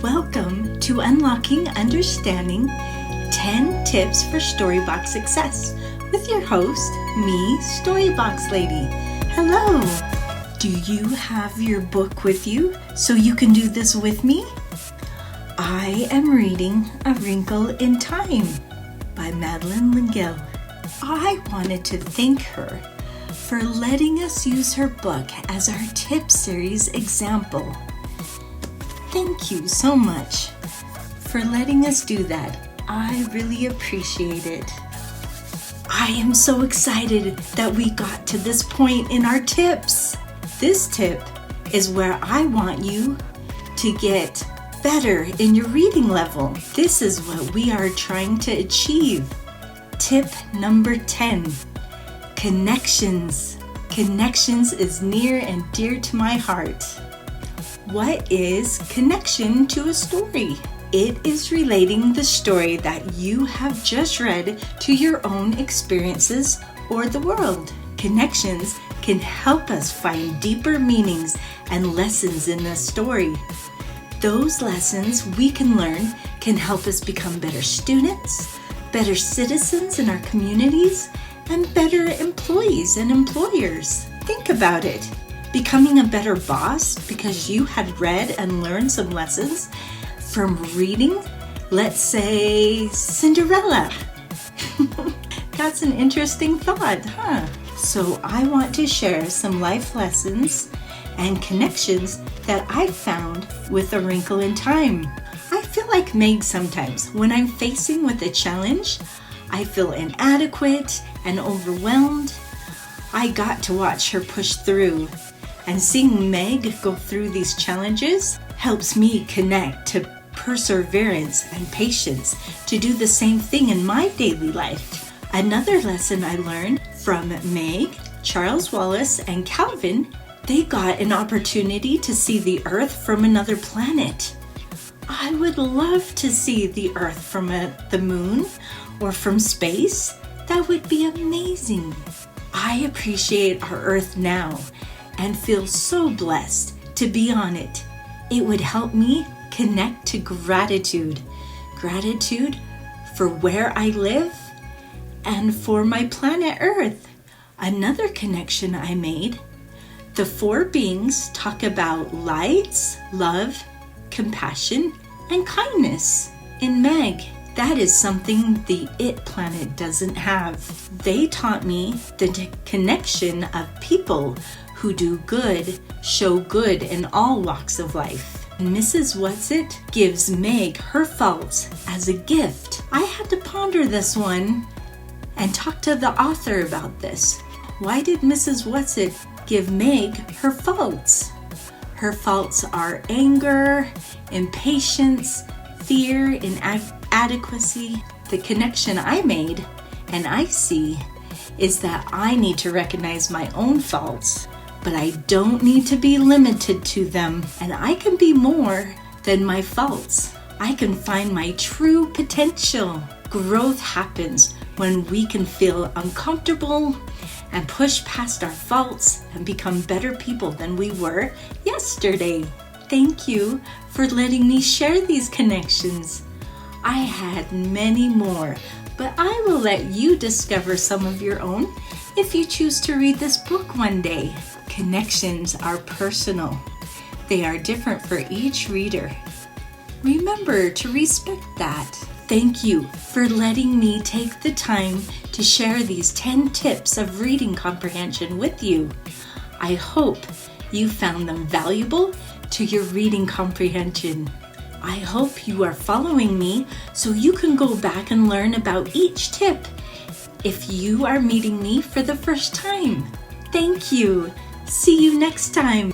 Welcome to Unlocking Understanding 10 Tips for Storybox Success with your host, me, Storybox Lady. Hello! Do you have your book with you so you can do this with me? I am reading A Wrinkle in Time by Madeleine L'Engle. I wanted to thank her for letting us use her book as our tip series example. Thank you so much for letting us do that. I really appreciate it. I am so excited that we got to this point in our tips. This tip is where I want you to get better in your reading level. This is what we are trying to achieve. Tip number 10, connections. Connections is near and dear to my heart. What is connection to a story? It is relating the story that you have just read to your own experiences or the world. Connections can help us find deeper meanings and lessons in a story. Those lessons we can learn can help us become better students, better citizens in our communities, and better employees and employers. Think about it. Becoming a better boss because you had read and learned some lessons from reading, let's say, Cinderella. That's an interesting thought, huh? So I want to share some life lessons and connections that I found with A Wrinkle in Time. I feel like Meg sometimes. When I'm facing with a challenge, I feel inadequate and overwhelmed. I got to watch her push through. And seeing Meg go through these challenges helps me connect to perseverance and patience to do the same thing in my daily life. Another lesson I learned from Meg, Charles Wallace, and Calvin, they got an opportunity to see the Earth from another planet. I would love to see the Earth from the moon or from space. That would be amazing. I appreciate our Earth now and feel so blessed to be on it. It would help me connect to gratitude. Gratitude for where I live and for my planet Earth. Another connection I made, the four beings talk about lights, love, compassion, and kindness. In Meg, that is something the It planet doesn't have. They taught me the connection of people who do good, show good in all walks of life. And Mrs. Whatsit gives Meg her faults as a gift. I had to ponder this one and talk to the author about this. Why did Mrs. Whatsit give Meg her faults? Her faults are anger, impatience, fear, inadequacy. The connection I made and I see is that I need to recognize my own faults, but I don't need to be limited to them, and I can be more than my faults. I can find my true potential. Growth happens when we can feel uncomfortable and push past our faults and become better people than we were yesterday. Thank you for letting me share these connections. I had many more, but I will let you discover some of your own if you choose to read this book one day. Connections are personal. They are different for each reader. Remember to respect that. Thank you for letting me take the time to share these 10 tips of reading comprehension with you. I hope you found them valuable to your reading comprehension. I hope you are following me so you can go back and learn about each tip if you are meeting me for the first time. Thank you. See you next time.